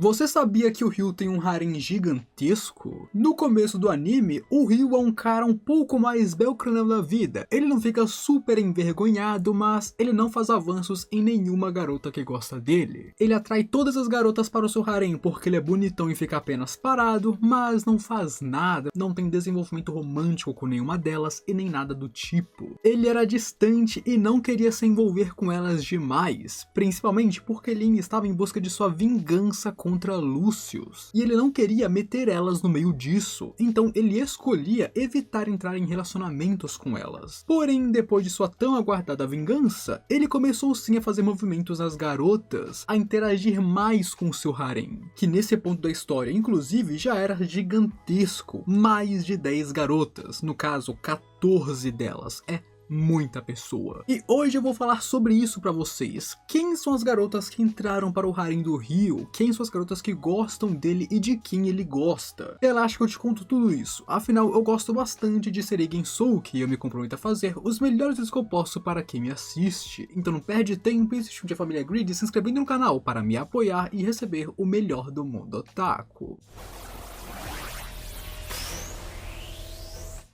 Você sabia que o Ryu tem um harém gigantesco? No começo do anime, o Ryu é um cara um pouco mais belcranão da vida. Ele não fica super envergonhado, mas ele não faz avanços em nenhuma garota que gosta dele. Ele atrai todas as garotas para o seu harém porque ele é bonitão e fica apenas parado, mas não faz nada, não tem desenvolvimento romântico com nenhuma delas e nem nada do tipo. Ele era distante e não queria se envolver com elas demais, principalmente porque Lin estava em busca de sua vingança contra Lucius, e ele não queria meter elas no meio disso, então ele escolhia evitar entrar em relacionamentos com elas. Porém, depois de sua tão aguardada vingança, ele começou sim a fazer movimentos às garotas, a interagir mais com seu harém, que nesse ponto da história, inclusive, já era gigantesco, mais de 10 garotas, no caso 14 delas, é muita pessoa. E hoje eu vou falar sobre isso pra vocês. Quem são as garotas que entraram para o harém do Ryu? Quem são as garotas que gostam dele e de quem ele gosta? Relaxa que eu te conto tudo isso. Afinal, eu gosto bastante de Serigen Souki e eu me comprometo a fazer os melhores vídeos que eu posso para quem me assiste. Então não perde tempo e se junte à família Grid se inscrevendo no canal para me apoiar e receber o melhor do mundo otaku.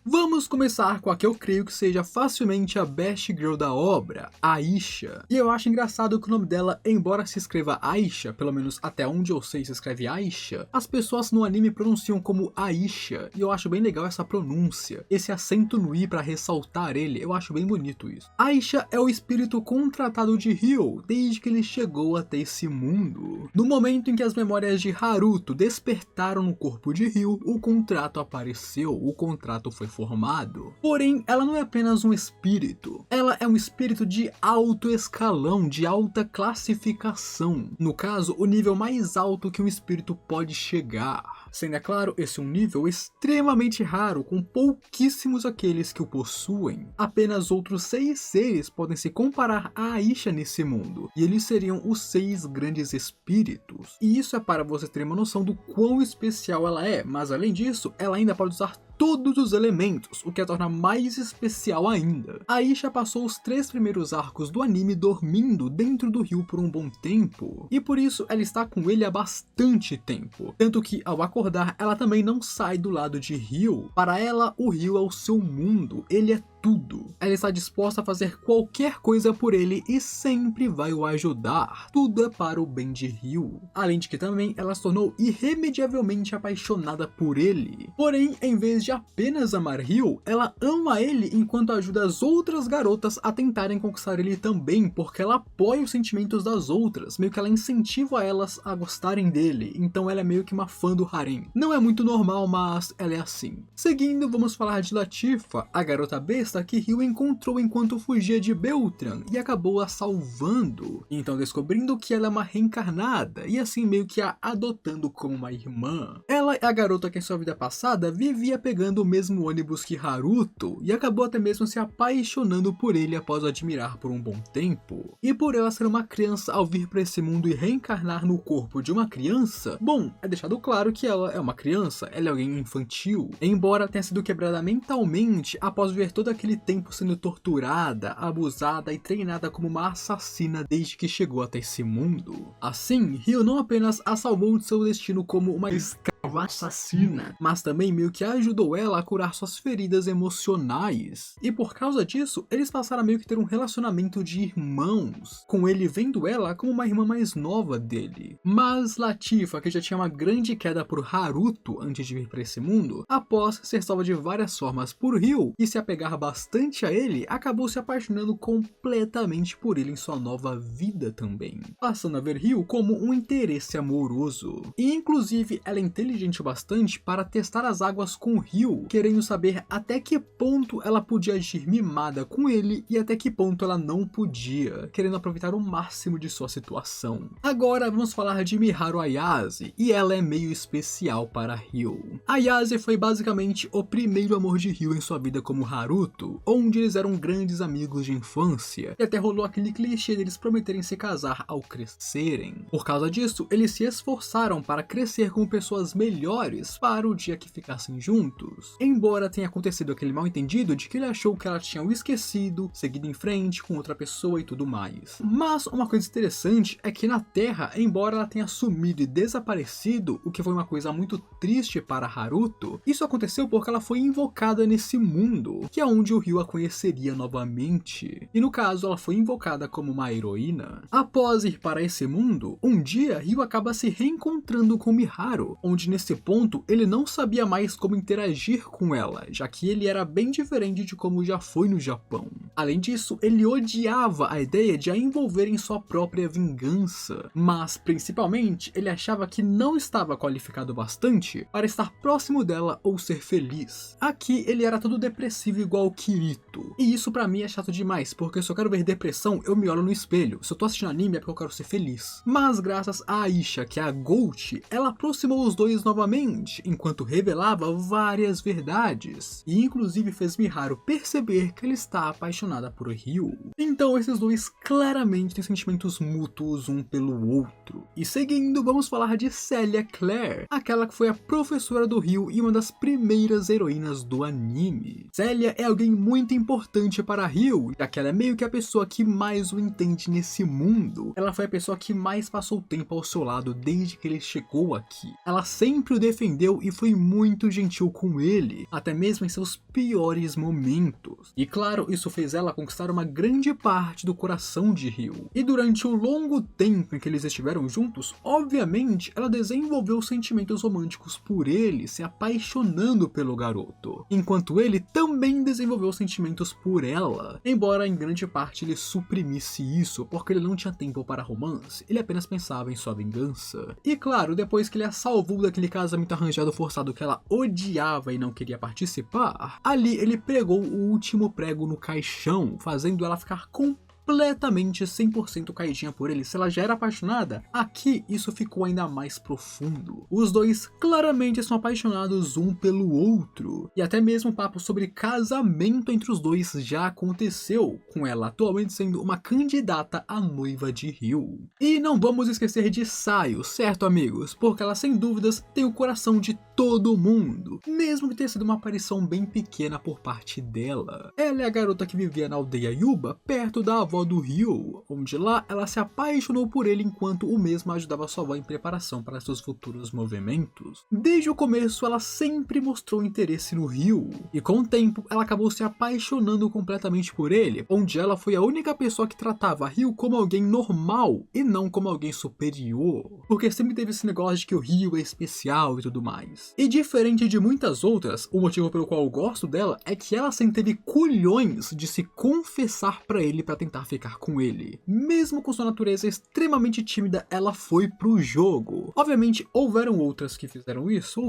Vamos começar com a que eu creio que seja facilmente a best girl da obra, Aisha. E eu acho engraçado que o nome dela, embora se escreva Aisha, pelo menos até onde eu sei se escreve Aisha, as pessoas no anime pronunciam como Aisha, e eu acho bem legal essa pronúncia, esse acento no i pra ressaltar ele, eu acho bem bonito isso. Aisha é o espírito contratado de Ryu, desde que ele chegou até esse mundo. No momento em que as memórias de Haruto despertaram no corpo de Ryu, o contrato apareceu, o contrato foi formado. Porém, ela não é apenas um espírito, ela é um espírito de alto escalão, de alta classificação. No caso, o nível mais alto que um espírito pode chegar. Sendo, é claro, esse é um nível extremamente raro, com pouquíssimos aqueles que o possuem. Apenas outros 6 seres podem se comparar a Aisha nesse mundo, e eles seriam os 6 grandes espíritos. E isso é para você ter uma noção do quão especial ela é, mas além disso, ela ainda pode usar todos os elementos, o que a torna mais especial ainda. A Aisha passou os 3 primeiros arcos do anime dormindo dentro do Ryu por um bom tempo, e por isso ela está com ele há bastante tempo, tanto que ao acordar ela também não sai do lado de Ryu. Para ela, o Ryu é o seu mundo, ele é tudo. Ela está disposta a fazer qualquer coisa por ele e sempre vai o ajudar. Tudo é para o bem de Ryu. Além de que também ela se tornou irremediavelmente apaixonada por ele. Porém, em vez de apenas amar Ryu, ela ama ele enquanto ajuda as outras garotas a tentarem conquistar ele também, porque ela apoia os sentimentos das outras, meio que ela incentiva elas a gostarem dele, então ela é meio que uma fã do harém. Não é muito normal, mas ela é assim. Seguindo, vamos falar de Latifa, a garota besta que Ryu encontrou enquanto fugia de Beltran e acabou a salvando, então descobrindo que ela é uma reencarnada e assim meio que a adotando como uma irmã. Ela é a garota que em sua vida passada vivia pegando o mesmo ônibus que Haruto e acabou até mesmo se apaixonando por ele após o admirar por um bom tempo. E por ela ser uma criança ao vir para esse mundo e reencarnar no corpo de uma criança, bom, é deixado claro que ela é uma criança, ela é alguém infantil, embora tenha sido quebrada mentalmente após ver todo aquele tempo sendo torturada, abusada e treinada como uma assassina desde que chegou até esse mundo. Assim, Ryu não apenas a salvou de seu destino como uma escrava assassina, mas também meio que ajudou ela a curar suas feridas emocionais. E por causa disso, eles passaram a meio que ter um relacionamento de irmãos, com ele vendo ela como uma irmã mais nova dele. Mas Latifa, que já tinha uma grande queda por Haruto antes de vir para esse mundo, após ser salva de várias formas por Ryu e se apegar bastante a ele, acabou se apaixonando completamente por ele em sua nova vida também, passando a ver Ryu como um interesse amoroso. E inclusive ela é inteligente bastante para testar as águas com Ryu, querendo saber até que ponto ela podia agir mimada com ele e até que ponto ela não podia, querendo aproveitar o máximo de sua situação. Agora vamos falar de Miharu Ayase, e ela é meio especial para Ryu. Ayase foi basicamente o primeiro amor de Ryu em sua vida como Haruto, onde eles eram grandes amigos de infância, e até rolou aquele clichê deles prometerem se casar ao crescerem. Por causa disso, eles se esforçaram para crescer como pessoas melhores para o dia que ficassem juntos. Embora tenha acontecido aquele mal entendido de que ele achou que ela tinha o esquecido, seguido em frente com outra pessoa e tudo mais. Mas uma coisa interessante é que na Terra, embora ela tenha sumido e desaparecido, o que foi uma coisa muito triste para Haruto, isso aconteceu porque ela foi invocada nesse mundo, que é onde o Ryu a conheceria novamente. E no caso, ela foi invocada como uma heroína. Após ir para esse mundo, um dia Ryu acaba se reencontrando com Miharu, onde nesse ponto ele não sabia mais como interagir com ela, já que ele era bem diferente de como já foi no Japão. Além disso, ele odiava a ideia de a envolver em sua própria vingança, mas principalmente ele achava que não estava qualificado bastante para estar próximo dela ou ser feliz. Aqui ele era todo depressivo igual o Kirito, e isso pra mim é chato demais, porque se eu quero ver depressão, eu me olho no espelho. Se eu tô assistindo anime é porque eu quero ser feliz. Mas graças a Aisha, que é a Gold, ela aproximou os dois novamente, enquanto revelava várias verdades, e inclusive fez Miharu perceber que ele está apaixonada por Ryu. Então esses dois claramente têm sentimentos mútuos um pelo outro. E seguindo, vamos falar de Celia Claire, aquela que foi a professora do Ryu e uma das primeiras heroínas do anime. Celia é alguém muito importante para Ryu, já que ela é meio que a pessoa que mais o entende nesse mundo. Ela foi a pessoa que mais passou tempo ao seu lado desde que ele chegou aqui. Ela sempre o defendeu e foi muito gentil com ele, até mesmo em seus piores momentos. E claro, isso fez ela conquistar uma grande parte do coração de Ryu. E durante o longo tempo em que eles estiveram juntos, obviamente ela desenvolveu sentimentos românticos por ele, se apaixonando pelo garoto, enquanto ele também desenvolveu sentimentos por ela, embora em grande parte ele suprimisse isso porque ele não tinha tempo para romance, ele apenas pensava em sua vingança. E claro, depois que ele a salvou daquele casamento arranjado forçado que ela odiava e não queria participar, ali ele pregou o último prego no caixão, fazendo ela ficar completamente 100% caidinha por ele. Se ela já era apaixonada, aqui isso ficou ainda mais profundo. Os dois claramente são apaixonados um pelo outro, e até mesmo o papo sobre casamento entre os dois já aconteceu, com ela atualmente sendo uma candidata à noiva de Ryu. E não vamos esquecer de Sayu, certo amigos? Porque ela sem dúvidas tem o coração de todo mundo, mesmo que tenha sido uma aparição bem pequena por parte dela. Ela é a garota que vivia na aldeia Yuba, perto da avó do Ryu, onde lá ela se apaixonou por ele enquanto o mesmo ajudava sua avó em preparação para seus futuros movimentos. Desde o começo ela sempre mostrou interesse no Ryu, e com o tempo ela acabou se apaixonando completamente por ele, onde ela foi a única pessoa que tratava Ryu como alguém normal e não como alguém superior, porque sempre teve esse negócio de que o Ryu é especial e tudo mais. E diferente de muitas outras, o motivo pelo qual eu gosto dela é que ela sempre teve culhões de se confessar pra ele pra tentar ficar com ele. Mesmo com sua natureza extremamente tímida, ela foi pro jogo. Obviamente, houveram outras que fizeram isso,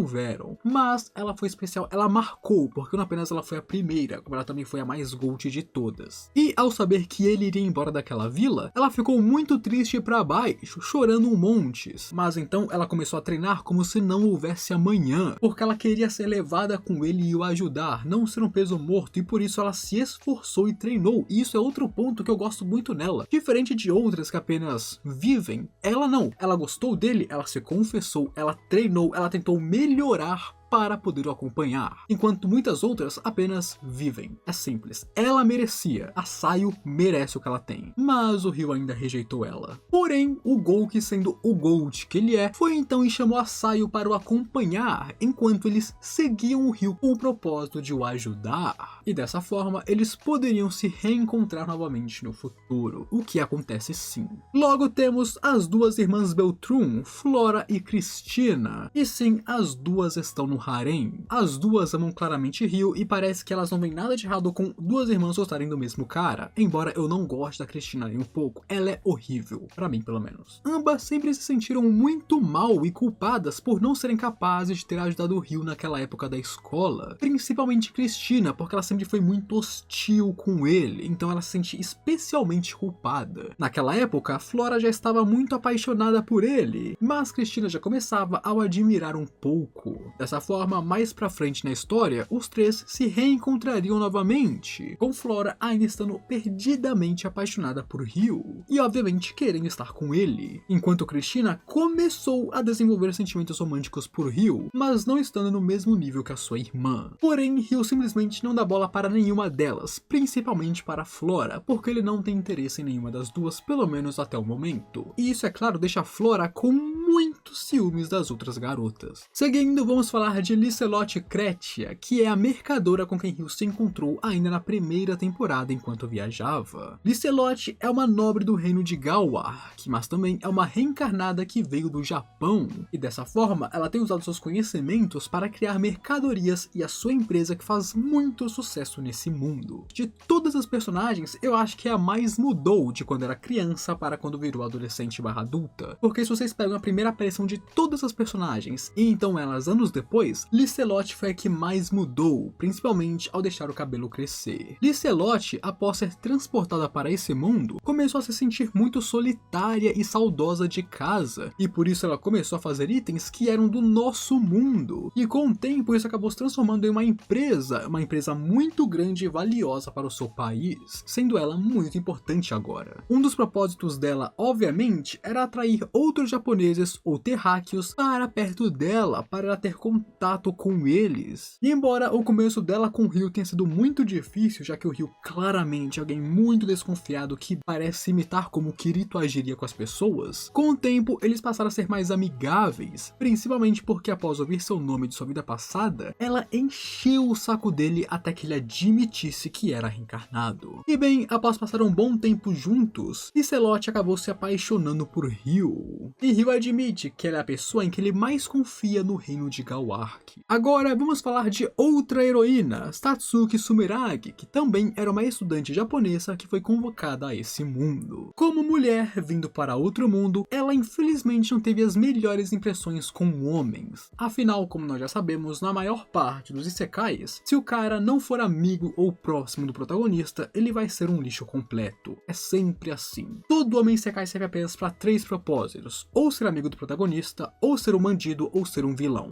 mas ela foi especial, ela marcou, porque não apenas ela foi a primeira, como ela também foi a mais gold de todas. E ao saber que ele iria embora daquela vila, ela ficou muito triste pra baixo, chorando um monte. Mas então ela começou a treinar como se não houvesse amanhã, porque ela queria ser levada com ele e o ajudar, não ser um peso morto, e por isso ela se esforçou e treinou. E isso é outro ponto que eu gosto muito nela. Diferente de outras que apenas vivem, ela não. Ela gostou dele, ela se confessou, ela treinou, ela tentou melhorar para poder o acompanhar, enquanto muitas outras apenas vivem. É simples. Ela merecia. A Sayu merece o que ela tem. Mas o Ryu ainda rejeitou ela. Porém, o Gouki, sendo o Gold que ele é, foi então e chamou a Sayu para o acompanhar, enquanto eles seguiam o Ryu com o propósito de o ajudar. E dessa forma, eles poderiam se reencontrar novamente no futuro, o que acontece sim. Logo temos as duas irmãs Beltrum, Flora e Cristina. E sim, as duas estão no harém. As duas amam claramente Ryu e parece que elas não veem nada de errado com duas irmãs gostarem do mesmo cara, embora eu não goste da Cristina nem um pouco, ela é horrível, pra mim pelo menos. Ambas sempre se sentiram muito mal e culpadas por não serem capazes de ter ajudado o Ryu naquela época da escola, principalmente Cristina, porque ela sempre foi muito hostil com ele, então ela se sente especialmente culpada. Naquela época, a Flora já estava muito apaixonada por ele, mas Cristina já começava a o admirar um pouco. Dessa forma, mais pra frente na história, os três se reencontrariam novamente, com Flora ainda estando perdidamente apaixonada por Ryu, e obviamente querendo estar com ele, enquanto Cristina começou a desenvolver sentimentos românticos por Ryu, mas não estando no mesmo nível que a sua irmã. Porém, Ryu simplesmente não dá bola para nenhuma delas, principalmente para Flora, porque ele não tem interesse em nenhuma das duas, pelo menos até o momento. E isso, é claro, deixa Flora com muitos ciúmes das outras garotas. Seguindo, vamos falar de Licelotte Kretia, que é a mercadora com quem Ryu se encontrou ainda na primeira temporada enquanto viajava. Licelotte é uma nobre do reino de Galwark, mas também é uma reencarnada que veio do Japão, e dessa forma ela tem usado seus conhecimentos para criar mercadorias e a sua empresa que faz muito sucesso nesse mundo. De todas as personagens, eu acho que é a mais mudou de quando era criança para quando virou adolescente barra adulta, porque se vocês pegam a primeira aparição de todas as personagens e então elas anos depois, Licelotte foi a que mais mudou, principalmente ao deixar o cabelo crescer. Licelotte, após ser transportada para esse mundo, começou a se sentir muito solitária e saudosa de casa, e por isso ela começou a fazer itens que eram do nosso mundo, e com o tempo isso acabou se transformando em uma empresa muito grande e valiosa para o seu país, sendo ela muito importante agora. Um dos propósitos dela, obviamente, era atrair outros japoneses ou terráqueos para perto dela, para ela ter contato com eles. E embora o começo dela com o Ryu tenha sido muito difícil, já que o Ryu claramente é alguém muito desconfiado que parece imitar como Kirito agiria com as pessoas, com o tempo eles passaram a ser mais amigáveis, principalmente porque após ouvir seu nome de sua vida passada, ela encheu o saco dele até que ele admitisse que era reencarnado. E bem, após passar um bom tempo juntos, Licelotte acabou se apaixonando por Ryu. E Ryu admite que ela é a pessoa em que ele mais confia no reino de Galwark. Agora vamos falar de outra heroína, Satsuki Sumeragi, que também era uma estudante japonesa que foi convocada a esse mundo. Como mulher vindo para outro mundo, ela infelizmente não teve as melhores impressões com homens. Afinal, como nós já sabemos, na maior parte dos isekais, se o cara não for amigo ou próximo do protagonista, ele vai ser um lixo completo. É sempre assim. Todo homem isekai serve apenas para 3 propósitos: ou ser amigo do protagonista, ou ser um bandido, ou ser um vilão.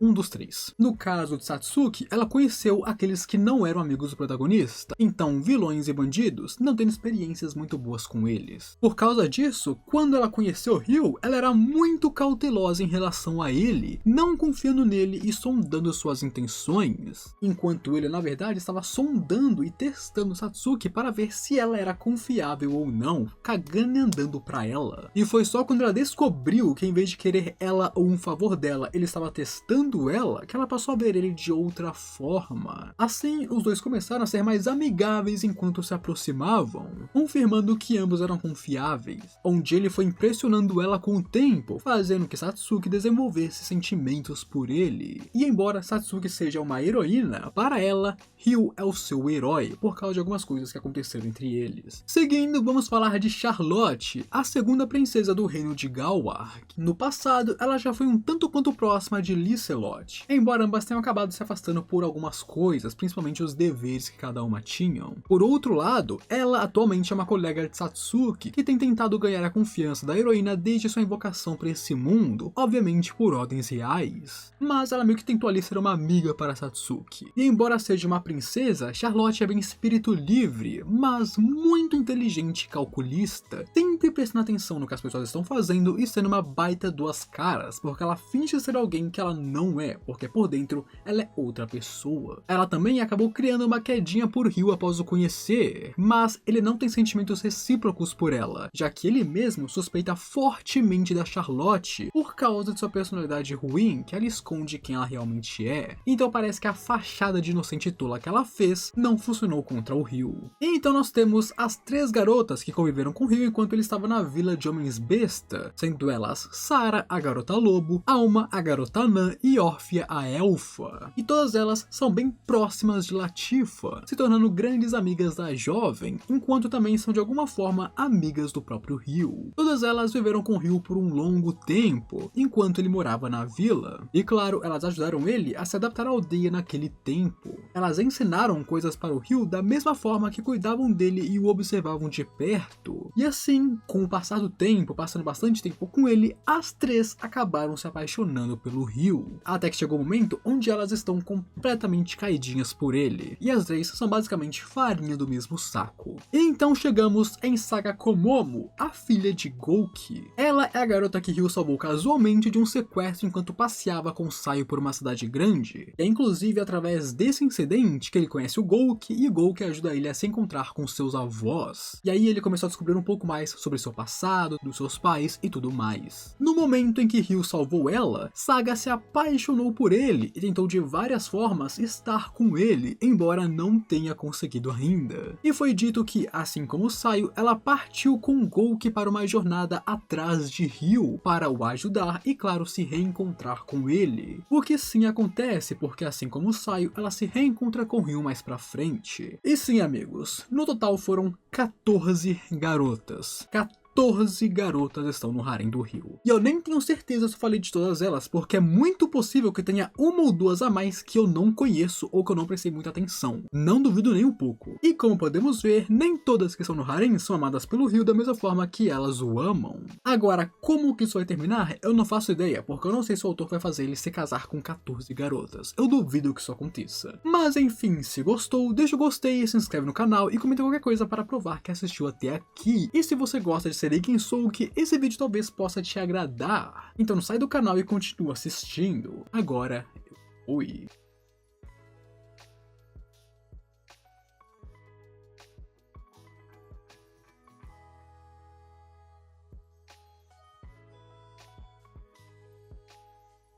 Um dos 3. No caso de Satsuki, ela conheceu aqueles que não eram amigos do protagonista, então vilões e bandidos não tendo experiências muito boas com eles. Por causa disso, quando ela conheceu Ryu, ela era muito cautelosa em relação a ele, não confiando nele e sondando suas intenções, enquanto ele na verdade estava sondando e testando Satsuki para ver se ela era confiável ou não, cagando e andando pra ela. E foi só quando ela descobriu que em vez de querer ela ou um favor dela, ele estava testando ela, que ela passou a ver ele de outra forma. Assim, os dois começaram a ser mais amigáveis enquanto se aproximavam, confirmando que ambos eram confiáveis, onde ele foi impressionando ela com o tempo, fazendo que Satsuki desenvolvesse sentimentos por ele. E embora Satsuki seja uma heroína, para ela, Ryu é o seu herói, por causa de algumas coisas que aconteceram entre eles. Seguindo, vamos falar de Charlotte, a segunda princesa do reino de Galwark. No passado, ela já foi um tanto quanto próxima de Licelotte, embora ambas tenham acabado se afastando por algumas coisas, principalmente os deveres que cada uma tinham. Por outro lado, ela atualmente é uma colega de Satsuki, que tem tentado ganhar a confiança da heroína desde sua invocação para esse mundo, obviamente por ordens reais. Mas ela meio que tentou ali ser uma amiga para Satsuki. E embora seja uma princesa, Charlotte é bem espírito livre, mas muito inteligente e calculista, sempre prestando atenção no que as pessoas estão fazendo e sendo uma baita duas caras, porque ela finge ser alguém que ela não é, porque por dentro ela é outra pessoa. Ela também acabou criando uma quedinha por Ryu após o conhecer, mas ele não tem sentimentos recíprocos por ela, já que ele mesmo suspeita fortemente da Charlotte por causa de sua personalidade ruim, que ela esconde quem ela realmente é. Então parece que a fachada de inocente e tola que ela fez não funcionou contra o Ryu. E então nós temos as 3 garotas que conviveram com Ryu enquanto ele estava na vila de homens besta, sendo elas Sarah, a garota lobo, Alma, a garota anã, e Orphea, a elfa. E todas elas são bem próximas de Latifa, se tornando grandes amigas da jovem, enquanto também são de alguma forma amigas do próprio Ryu. Todas elas viveram com Ryu por um longo tempo, enquanto ele morava na vila. E claro, elas ajudaram ele a se adaptar à aldeia naquele tempo. Elas ensinaram coisas para o Ryu da mesma forma que cuidavam dele e o observavam de perto. E assim, com o passar do tempo, passando bastante tempo com ele, as 3 acabaram se apaixonando pelo Ryu. até que chegou o momento onde elas estão completamente caidinhas por ele, e as 3 são basicamente farinha do mesmo saco. E então chegamos em Saga Komomo, a filha de Gouki. Ela é a garota que Ryu salvou casualmente de um sequestro enquanto passeava com Sayu por uma cidade grande. É inclusive através desse incidente que ele conhece o Gouki, e Gouki ajuda ele a se encontrar com seus avós. E aí ele começou a descobrir um pouco mais sobre seu passado, dos seus pais e tudo mais. No momento em que Ryu salvou ela, Saga se apaixonou por ele e tentou de várias formas estar com ele, embora não tenha conseguido ainda. E foi dito que, assim como Sayu, ela partiu com Gouki para uma jornada atrás de Ryu, para o ajudar e, claro, se reencontrar com ele. O que sim acontece, porque assim como Sayu, ela se reencontra com Ryu mais pra frente. E sim, amigos, no total foram 14 garotas. 14 garotas estão no harém do Ryu. E eu nem tenho certeza se eu falei de todas elas, porque é muito possível que tenha uma ou duas a mais que eu não conheço ou que eu não prestei muita atenção. Não duvido nem um pouco. E como podemos ver, nem todas que estão no harém são amadas pelo Ryu da mesma forma que elas o amam. Agora, como que isso vai terminar? Eu não faço ideia, porque eu não sei se o autor vai fazer ele se casar com 14 garotas. Eu duvido que isso aconteça. Mas enfim, se gostou, deixa o gostei, se inscreve no canal e comenta qualquer coisa para provar que assistiu até aqui. E se você gosta de Serei Quem Sou, que esse vídeo talvez possa te agradar. Então não sai do canal e continua assistindo. Agora, eu fui.